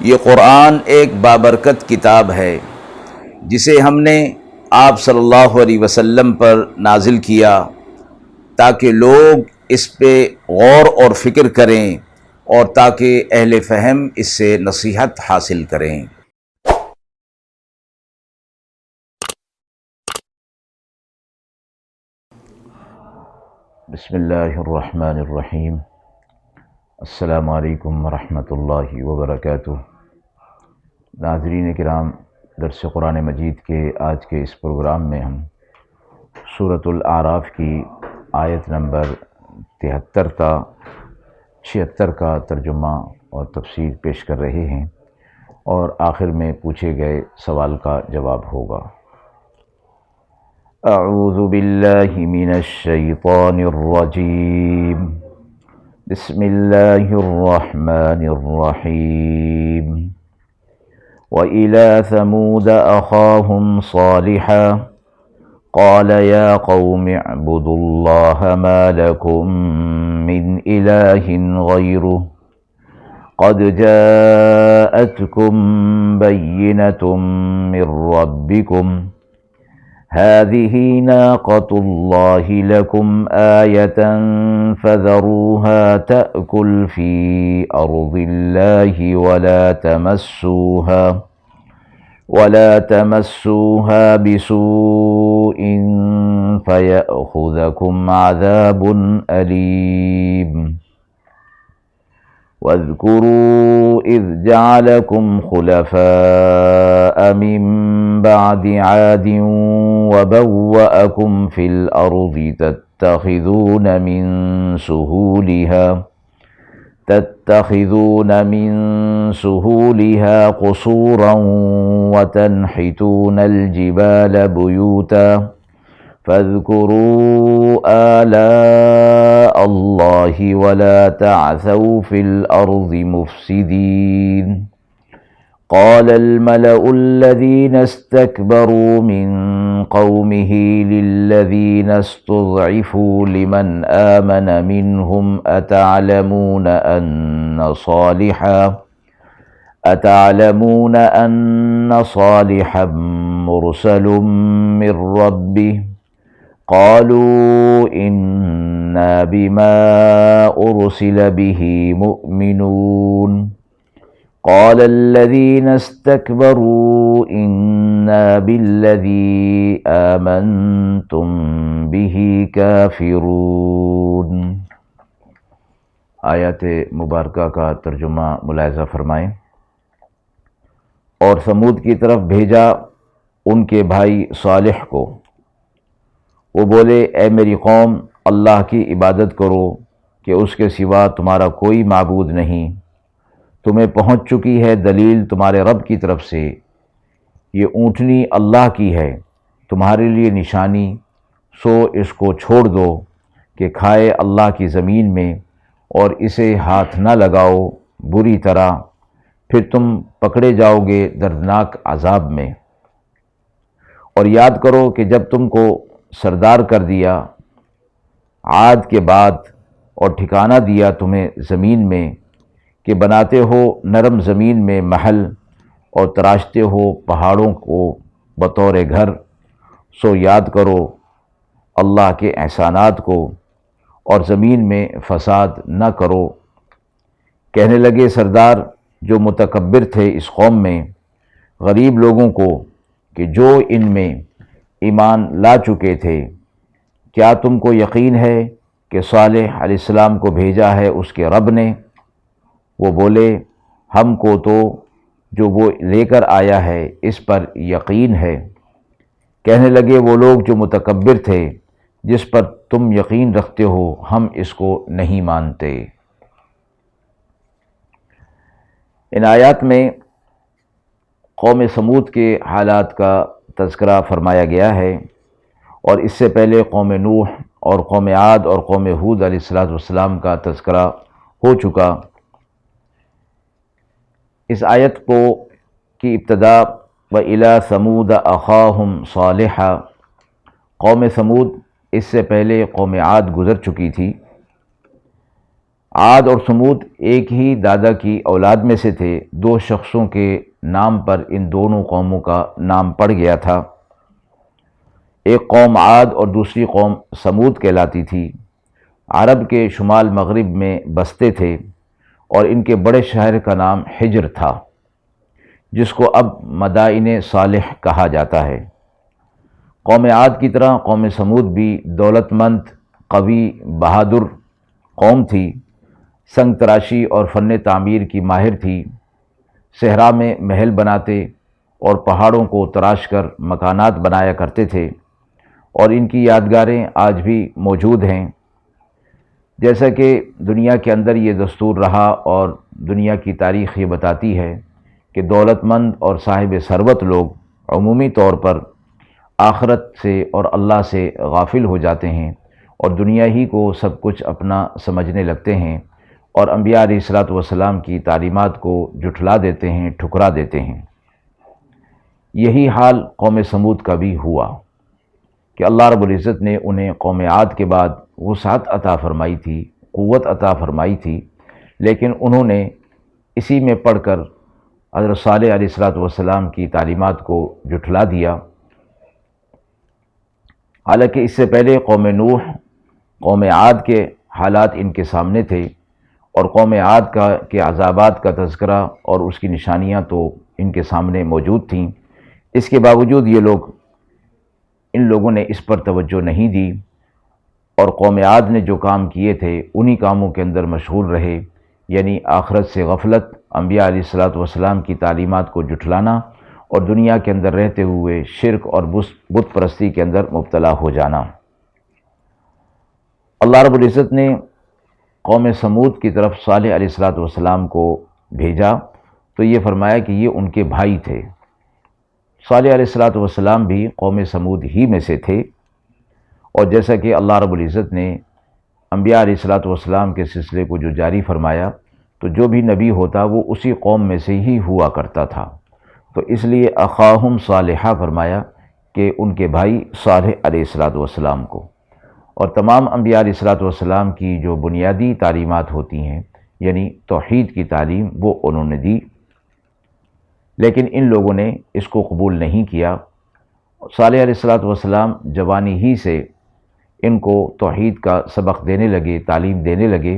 یہ قرآن ایک بابرکت کتاب ہے جسے ہم نے آپ صلی اللہ علیہ وسلم پر نازل کیا تاکہ لوگ اس پہ غور اور فکر کریں اور تاکہ اہل فہم اس سے نصیحت حاصل کریں۔ بسم اللہ الرحمن الرحیم۔ السلام علیکم ورحمۃ اللہ وبرکاتہ۔ ناظرین کرام، درس قرآن مجید کے آج کے اس پروگرام میں ہم سورۃ الاعراف کی آیت نمبر 73 تا 76 کا ترجمہ اور تفسیر پیش کر رہے ہیں، اور آخر میں پوچھے گئے سوال کا جواب ہوگا۔ اعوذ باللہ من الشیطان الرجیم، بسم اللہ الرحمن الرحیم۔ وَإِلَى ثَمُودَ أَخَاهُمْ صَالِحًا قَالَ يَا قَوْمِ اعْبُدُوا اللَّهَ مَا لَكُمْ مِنْ إِلَٰهٍ غَيْرُهُ قَدْ جَاءَتْكُمْ بَيِّنَةٌ مِّن رَّبِّكُمْ هَٰذِهِ نَاقَةُ اللَّهِ لَكُمْ آيَةً فَذَرُوهَا تَأْكُلْ فِي أَرْضِ اللَّهِ وَلَا تَمَسُّوهَا بِسُوءٍ فَيَأْخُذَكُمْ عَذَابٌ أَلِيمٌ۔ وَاذْكُرُوا إِذْ جَعَلَكُمْ خُلَفَاءَ مِن بَعْدِ عَادٍ وَبَوَّأَكُمْ فِي الْأَرْضِ تَتَّخِذُونَ مِن سُهُولِهَا قُصُورًا وَتَنْحِتُونَ الْجِبَالَ بُيُوتًا فاذكروا آلاء الله ولا تعثوا في الأرض مفسدين۔ قال الملأ الذين استكبروا من قومه للذين استضعفوا لمن آمن منهم أتعلمون أن صالحا مرسل من ربه قالوا إنا بما أرسل به مؤمنون۔ قال الذين استكبروا إنا بالذي آمنتم به كافرون۔ آیات مبارکہ کا ترجمہ ملاحظہ فرمائیں۔ اور ثمود کی طرف بھیجا ان کے بھائی صالح کو، وہ بولے اے میری قوم، اللہ کی عبادت کرو کہ اس کے سوا تمہارا کوئی معبود نہیں۔ تمہیں پہنچ چکی ہے دلیل تمہارے رب کی طرف سے، یہ اونٹنی اللہ کی ہے، تمہارے لیے نشانی، سو اس کو چھوڑ دو کہ کھائے اللہ کی زمین میں، اور اسے ہاتھ نہ لگاؤ بری طرح، پھر تم پکڑے جاؤ گے دردناک عذاب میں۔ اور یاد کرو کہ جب تم کو سردار کر دیا عاد کے بعد، اور ٹھکانہ دیا تمہیں زمین میں کہ بناتے ہو نرم زمین میں محل اور تراشتے ہو پہاڑوں کو بطور گھر، سو یاد کرو اللہ کے احسانات کو اور زمین میں فساد نہ کرو۔ کہنے لگے سردار جو متکبر تھے اس قوم میں غریب لوگوں کو کہ جو ان میں ایمان لا چکے تھے، کیا تم کو یقین ہے کہ صالح علیہ السلام کو بھیجا ہے اس کے رب نے؟ وہ بولے ہم کو تو جو وہ لے کر آیا ہے اس پر یقین ہے۔ کہنے لگے وہ لوگ جو متکبر تھے جس پر تم یقین رکھتے ہو، ہم اس کو نہیں مانتے۔ ان آیات میں قوم ثمود کے حالات کا تذکرہ فرمایا گیا ہے، اور اس سے پہلے قوم نوح اور قوم عاد اور قوم ہود علیہ السلام کا تذکرہ ہو چکا۔ اس آیت کی ابتدا وَإِلَى ثَمُودَ أَخَاهُمْ صَالِحًا، – قوم ثمود، اس سے پہلے قوم عاد گزر چکی تھی۔ اس آیت کو ابتدا وَإِلَى ثَمُودَ أَخَاهُمْ صَالِحًا، – قوم ثمود، اس سے پہلے قوم عاد گزر چکی تھی۔ اس آیت کو ابتدا وَإِلَى ثَمُودَ أَخَاهُمْ صَالِحًا، – قوم ثمود، اس سے پہلے قوم عاد گزر چکی تھی۔ عاد اور سمود ایک ہی دادا کی اولاد میں سے تھے، دو شخصوں کے نام پر ان دونوں قوموں کا نام پڑ گیا تھا۔ ایک قوم عاد اور دوسری قوم سمود کہلاتی تھی۔ عرب کے شمال مغرب میں بستے تھے اور ان کے بڑے شہر کا نام حجر تھا، جس کو اب مدائن صالح کہا جاتا ہے۔ قوم عاد کی طرح قوم سمود بھی دولت مند، قوی، بہادر قوم تھی۔ سنگ تراشی اور فن تعمیر کی ماہر تھی۔ صحرا میں محل بناتے اور پہاڑوں کو تراش کر مکانات بنایا کرتے تھے، اور ان کی یادگاریں آج بھی موجود ہیں۔ جیسا کہ دنیا کے اندر یہ دستور رہا اور دنیا کی تاریخ یہ بتاتی ہے کہ دولت مند اور صاحب ثروت لوگ عمومی طور پر آخرت سے اور اللہ سے غافل ہو جاتے ہیں اور دنیا ہی کو سب کچھ اپنا سمجھنے لگتے ہیں، اور انبیاء علیہ الصلوۃ والسلام کی تعلیمات کو جھٹلا دیتے ہیں، ٹھکرا دیتے ہیں۔ یہی حال قوم سمود کا بھی ہوا کہ اللہ رب العزت نے انہیں قوم عاد کے بعد وسعت عطا فرمائی تھی، قوت عطا فرمائی تھی، لیکن انہوں نے اسی میں پڑھ کر حضرت صالح علیہ الصلوۃ والسلام کی تعلیمات کو جھٹلا دیا۔ حالانکہ اس سے پہلے قوم نوح، قوم عاد کے حالات ان کے سامنے تھے، اور قوم عاد کے عذابات کا تذکرہ اور اس کی نشانیاں تو ان کے سامنے موجود تھیں۔ اس کے باوجود ان لوگوں نے اس پر توجہ نہیں دی، اور قوم عاد نے جو کام کیے تھے انہی کاموں کے اندر مشغول رہے، یعنی آخرت سے غفلت، انبیاء علیہ الصلوۃ والسلام کی تعلیمات کو جھٹلانا، اور دنیا کے اندر رہتے ہوئے شرک اور بت پرستی کے اندر مبتلا ہو جانا۔ اللہ رب العزت نے قوم سمود کی طرف صالح علیہ الصلوۃ والسلام کو بھیجا تو یہ فرمایا کہ یہ ان کے بھائی تھے۔ صالح علیہ الصلوۃ والسلام بھی قوم سمود ہی میں سے تھے، اور جیسا کہ اللہ رب العزت نے انبیاء علیہ الصلوۃ والسلام کے سلسلے کو جو جاری فرمایا، تو جو بھی نبی ہوتا وہ اسی قوم میں سے ہی ہوا کرتا تھا، تو اس لیے اخاہم صالحہ فرمایا کہ ان کے بھائی صالح علیہ الصلوۃ والسلام کو۔ اور تمام انبیاء علیہ الصلوۃ والسلام کی جو بنیادی تعلیمات ہوتی ہیں، یعنی توحید کی تعلیم، وہ انہوں نے دی، لیکن ان لوگوں نے اس کو قبول نہیں کیا۔ صالح علیہ الصلوۃ والسلام جوانی ہی سے ان کو توحید کا سبق دینے لگے، تعلیم دینے لگے،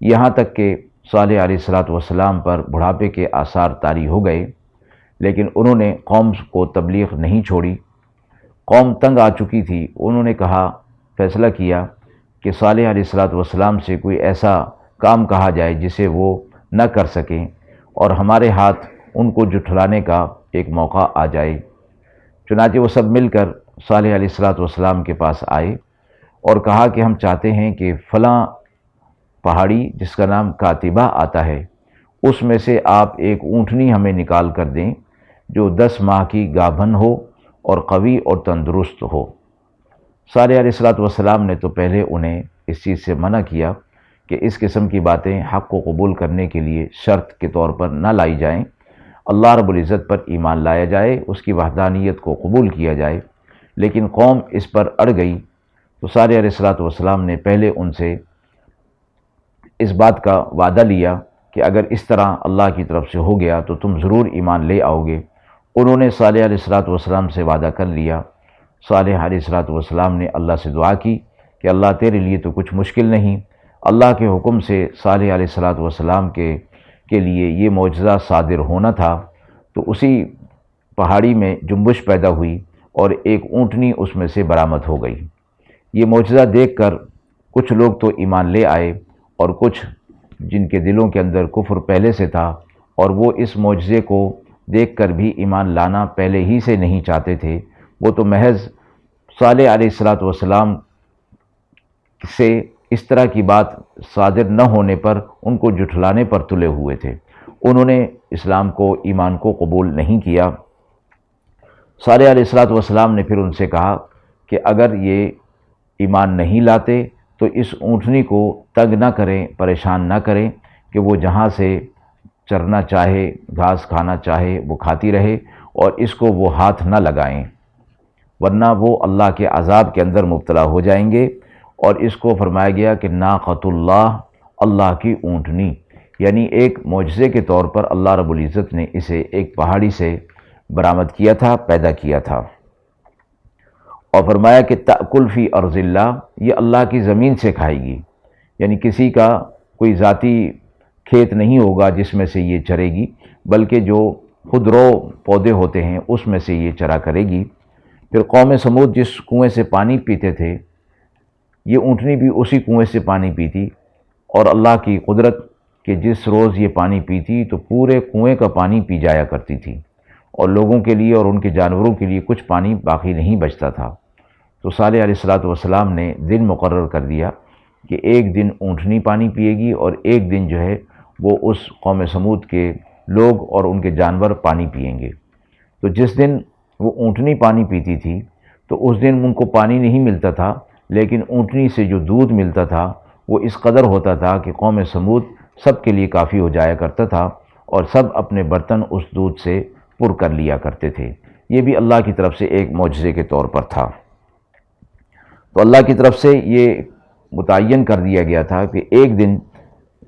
یہاں تک کہ صالح علیہ الصلوۃ والسلام پر بڑھاپے کے آثار طاری ہو گئے، لیکن انہوں نے قوم کو تبلیغ نہیں چھوڑی۔ قوم تنگ آ چکی تھی، انہوں نے فیصلہ کیا کہ صالح علیہ الصلوۃ والسلام سے کوئی ایسا کام کہا جائے جسے وہ نہ کر سکیں، اور ہمارے ہاتھ ان کو جھٹلانے کا ایک موقع آ جائے۔ چنانچہ وہ سب مل کر صالح علیہ الصلوۃ والسلام کے پاس آئے اور کہا کہ ہم چاہتے ہیں کہ فلاں پہاڑی جس کا نام کاتبہ آتا ہے، اس میں سے آپ ایک اونٹنی ہمیں نکال کر دیں جو 10 ماہ کی گابھن ہو اور قوی اور تندرست ہو۔ صالح علیہ الصلوۃ والسلام نے تو پہلے انہیں اس چیز سے منع کیا کہ اس قسم کی باتیں حق کو قبول کرنے کے لیے شرط کے طور پر نہ لائی جائیں، اللہ رب العزت پر ایمان لایا جائے، اس کی وحدانیت کو قبول کیا جائے، لیکن قوم اس پر اڑ گئی۔ تو صالح علیہ الصلوۃ والسلام نے پہلے ان سے اس بات کا وعدہ لیا کہ اگر اس طرح اللہ کی طرف سے ہو گیا تو تم ضرور ایمان لے آؤ گے۔ انہوں نے صالح علیہ الصلوۃ والسلام سے وعدہ کر لیا۔ صالح علیہ الصلوۃ والسلام نے اللہ سے دعا کی کہ اللہ تیرے لیے تو کچھ مشکل نہیں۔ اللہ کے حکم سے صالح علیہ الصلوۃ والسلام کے لیے یہ معجزہ صادر ہونا تھا، تو اسی پہاڑی میں جنبش پیدا ہوئی اور ایک اونٹنی اس میں سے برآمد ہو گئی۔ یہ معجزہ دیکھ کر کچھ لوگ تو ایمان لے آئے، اور کچھ جن کے دلوں کے اندر کفر پہلے سے تھا اور وہ اس معجزے کو دیکھ کر بھی ایمان لانا پہلے ہی سے نہیں چاہتے تھے، وہ تو محض صالح علیہ الصلوۃ والسلام سے اس طرح کی بات صادر نہ ہونے پر ان کو جھٹلانے پر تلے ہوئے تھے۔ انہوں نے اسلام کو، ایمان کو قبول نہیں کیا۔ صالح علیہ الصلوۃ والسلام نے پھر ان سے کہا کہ اگر یہ ایمان نہیں لاتے تو اس اونٹنی کو تنگ نہ کریں، پریشان نہ کریں، کہ وہ جہاں سے چرنا چاہے، گھاس کھانا چاہے وہ کھاتی رہے، اور اس کو وہ ہاتھ نہ لگائیں، ورنہ وہ اللہ کے عذاب کے اندر مبتلا ہو جائیں گے۔ اور اس کو فرمایا گیا کہ ناقۃ اللہ، اللہ کی اونٹنی، یعنی ایک معجزے کے طور پر اللہ رب العزت نے اسے ایک پہاڑی سے برآمد کیا تھا، پیدا کیا تھا۔ اور فرمایا کہ تأکل فی ارض اللہ، یہ اللہ کی زمین سے کھائے گی، یعنی کسی کا کوئی ذاتی کھیت نہیں ہوگا جس میں سے یہ چرے گی، بلکہ جو خودرو پودے ہوتے ہیں اس میں سے یہ چرا کرے گی۔ پھر قوم سمود جس کنویں سے پانی پیتے تھے، یہ اونٹنی بھی اسی کنویں سے پانی پیتی، اور اللہ کی قدرت کہ جس روز یہ پانی پیتی تو پورے کنویں کا پانی پی جایا کرتی تھی، اور لوگوں کے لیے اور ان کے جانوروں کے لیے کچھ پانی باقی نہیں بچتا تھا۔ تو صالح علیہ السلام نے دن مقرر کر دیا کہ ایک دن اونٹنی پانی پیے گی اور ایک دن جو ہے وہ اس قوم سمود کے لوگ اور ان کے جانور پانی پئیں گے۔ تو جس دن وہ اونٹنی پانی پیتی تھی تو اس دن ان کو پانی نہیں ملتا تھا، لیکن اونٹنی سے جو دودھ ملتا تھا وہ اس قدر ہوتا تھا کہ قوم سمود سب کے لیے کافی ہو جایا کرتا تھا، اور سب اپنے برتن اس دودھ سے پر کر لیا کرتے تھے۔ یہ بھی اللہ کی طرف سے ایک معجزے کے طور پر تھا۔ تو اللہ کی طرف سے یہ متعین کر دیا گیا تھا کہ ایک دن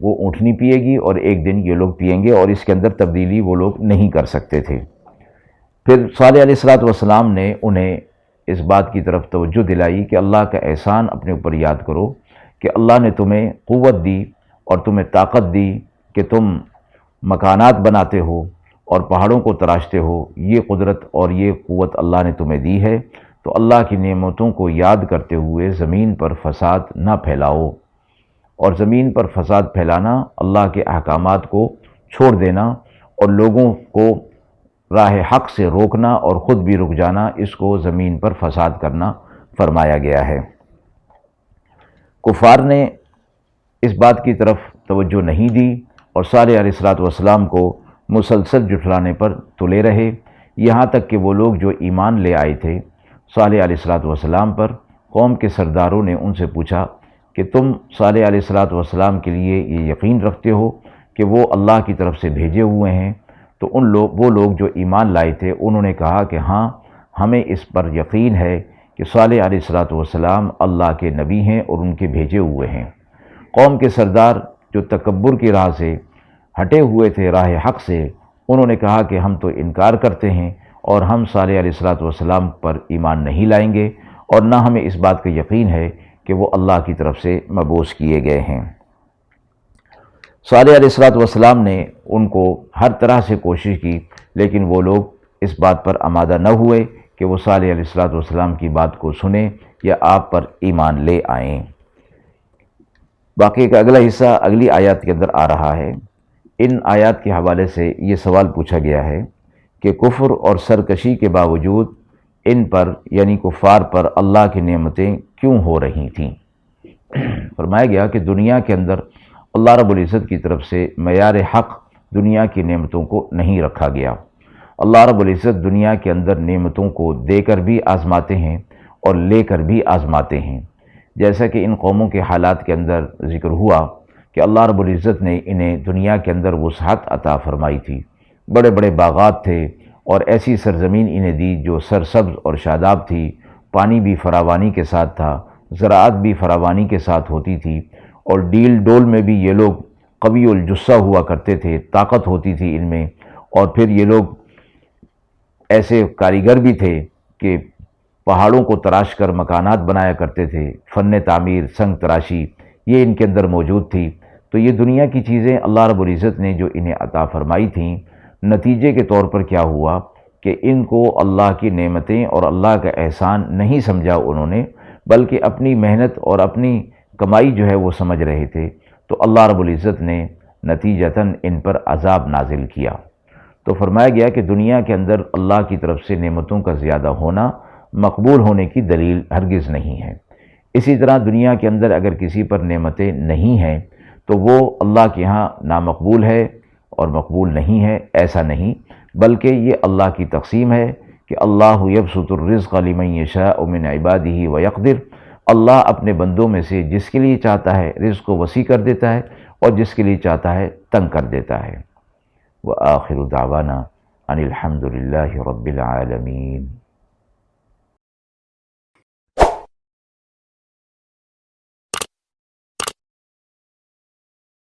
وہ اونٹنی پیے گی اور ایک دن یہ لوگ پئیں گے، اور اس کے اندر تبدیلی وہ لوگ نہیں کر سکتے تھے۔ پھر صالح علیہ السلام نے انہیں اس بات کی طرف توجہ دلائی کہ اللہ کا احسان اپنے اوپر یاد کرو کہ اللہ نے تمہیں قوت دی اور تمہیں طاقت دی کہ تم مکانات بناتے ہو اور پہاڑوں کو تراشتے ہو۔ یہ قدرت اور یہ قوت اللہ نے تمہیں دی ہے، تو اللہ کی نعمتوں کو یاد کرتے ہوئے زمین پر فساد نہ پھیلاؤ، اور زمین پر فساد پھیلانا اللہ کے احکامات کو چھوڑ دینا اور لوگوں کو راہ حق سے روکنا اور خود بھی رک جانا، اس کو زمین پر فساد کرنا فرمایا گیا ہے۔ کفار نے اس بات کی طرف توجہ نہیں دی اور صالح علیہ السلام کو مسلسل جھٹلانے پر تلے رہے، یہاں تک کہ وہ لوگ جو ایمان لے آئے تھے صالح علیہ السلام پر، قوم کے سرداروں نے ان سے پوچھا کہ تم صالح علیہ السلام کے لیے یہ یقین رکھتے ہو کہ وہ اللہ کی طرف سے بھیجے ہوئے ہیں؟ تو وہ لوگ جو ایمان لائے تھے انہوں نے کہا کہ ہاں، ہمیں اس پر یقین ہے کہ صالح علیہ السلام اللہ کے نبی ہیں اور ان کے بھیجے ہوئے ہیں۔ قوم کے سردار جو تکبر کی راہ سے ہٹے ہوئے تھے، راہ حق سے، انہوں نے کہا کہ ہم تو انکار کرتے ہیں اور ہم صالح علیہ السلام پر ایمان نہیں لائیں گے، اور نہ ہمیں اس بات کا یقین ہے کہ وہ اللہ کی طرف سے مبعوث کیے گئے ہیں۔ صالح علیہ السلام نے ان کو ہر طرح سے کوشش کی، لیکن وہ لوگ اس بات پر آمادہ نہ ہوئے کہ وہ صالح علیہ السلام کی بات کو سنیں یا آپ پر ایمان لے آئیں۔ باقی کا اگلا حصہ اگلی آیات کے اندر آ رہا ہے۔ ان آیات کے حوالے سے یہ سوال پوچھا گیا ہے کہ کفر اور سرکشی کے باوجود ان پر یعنی کفار پر اللہ کی نعمتیں کیوں ہو رہی تھیں؟ فرمایا گیا کہ دنیا کے اندر اللہ رب العزت کی طرف سے معیار حق دنیا کی نعمتوں کو نہیں رکھا گیا۔ اللہ رب العزت دنیا کے اندر نعمتوں کو دے کر بھی آزماتے ہیں اور لے کر بھی آزماتے ہیں، جیسا کہ ان قوموں کے حالات کے اندر ذکر ہوا کہ اللہ رب العزت نے انہیں دنیا کے اندر وسعت عطا فرمائی تھی، بڑے بڑے باغات تھے اور ایسی سرزمین انہیں دی جو سرسبز اور شاداب تھی، پانی بھی فراوانی کے ساتھ تھا، زراعت بھی فراوانی کے ساتھ ہوتی تھی، اور ڈیل ڈول میں بھی یہ لوگ قوی الجثہ ہوا کرتے تھے، طاقت ہوتی تھی ان میں، اور پھر یہ لوگ ایسے کاریگر بھی تھے کہ پہاڑوں کو تراش کر مکانات بنایا کرتے تھے، فن تعمیر، سنگ تراشی یہ ان کے اندر موجود تھی۔ تو یہ دنیا کی چیزیں اللہ رب العزت نے جو انہیں عطا فرمائی تھیں، نتیجے کے طور پر کیا ہوا کہ ان کو اللہ کی نعمتیں اور اللہ کا احسان نہیں سمجھا انہوں نے، بلکہ اپنی محنت اور اپنی کمائی جو ہے وہ سمجھ رہے تھے، تو اللہ رب العزت نے نتیجتاً ان پر عذاب نازل کیا۔ تو فرمایا گیا کہ دنیا کے اندر اللہ کی طرف سے نعمتوں کا زیادہ ہونا مقبول ہونے کی دلیل ہرگز نہیں ہے۔ اسی طرح دنیا کے اندر اگر کسی پر نعمتیں نہیں ہیں تو وہ اللہ کے ہاں نامقبول ہے اور مقبول نہیں ہے، ایسا نہیں، بلکہ یہ اللہ کی تقسیم ہے کہ اللہ یبسط الرزق لمن یشاء من عبادہ ویقدر، اللہ اپنے بندوں میں سے جس کے لیے چاہتا ہے رزق کو وسیع کر دیتا ہے اور جس کے لیے چاہتا ہے تنگ کر دیتا ہے۔ وآخر دعوانا ان الحمد للہ رب العالمین۔